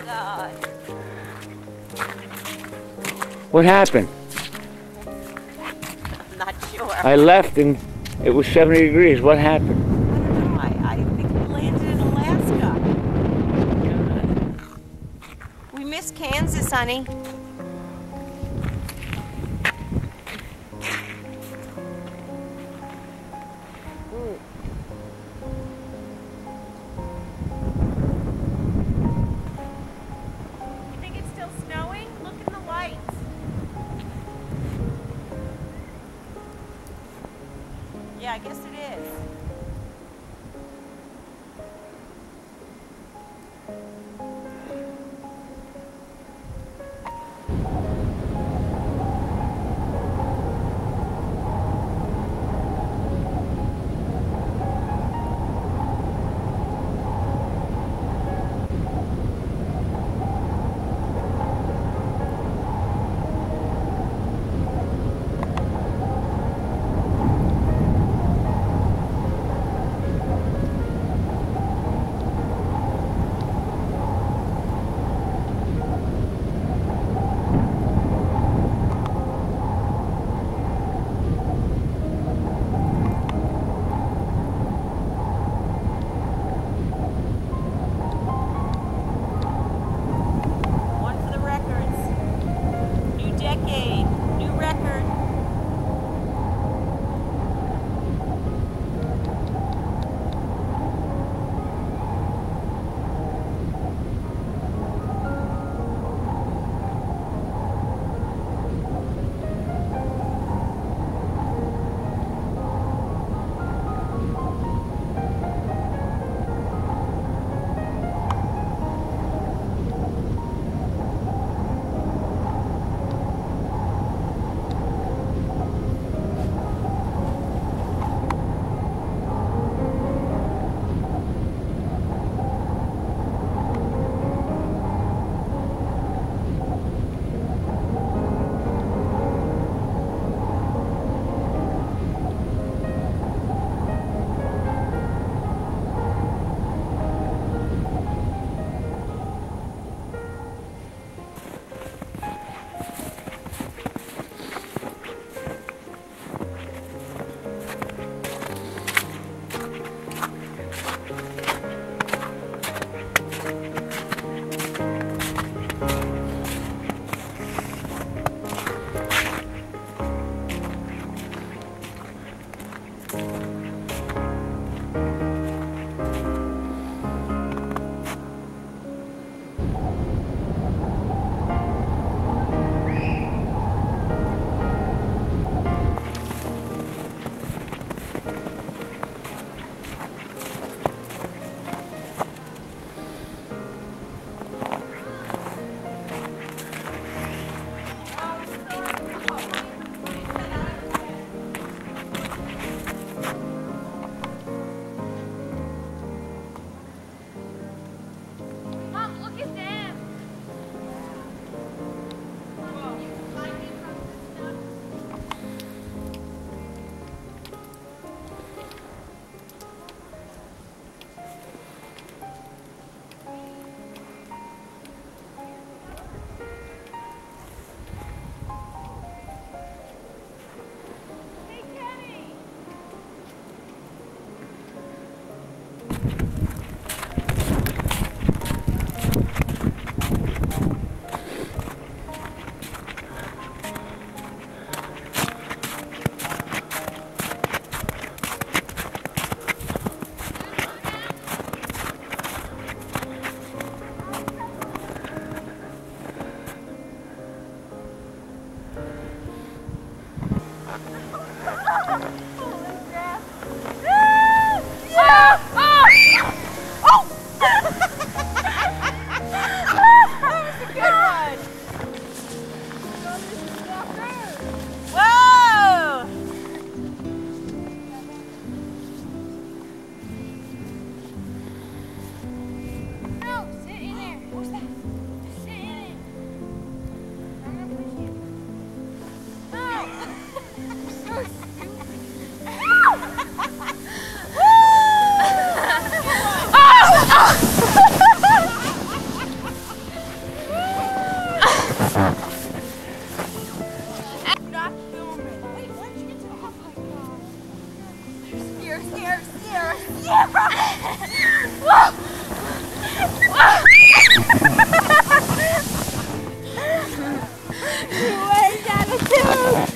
God. What happened? I'm not sure. I left and it was 70 degrees. What happened? I don't know. I think we landed in Alaska. We missed Kansas, honey. Yeah, I guess it is.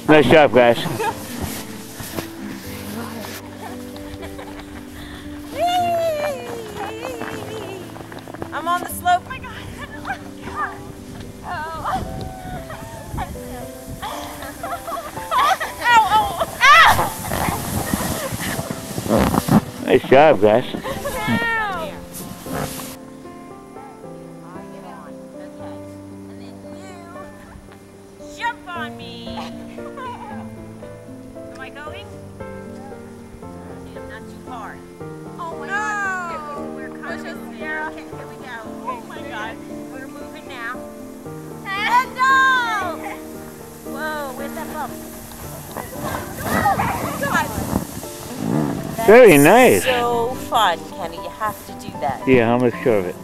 Nice job, guys. I'm on the slope. Oh my God. Nice job, guys. Jump on me. Am I going? I'm not too hard. Oh my God. We're kind of here. Okay, here we go. Oh my God. We're moving now. And no! Whoa, where's that bump? Very nice. So fun, Kenny. You have to do that. Yeah, I'll make sure of it.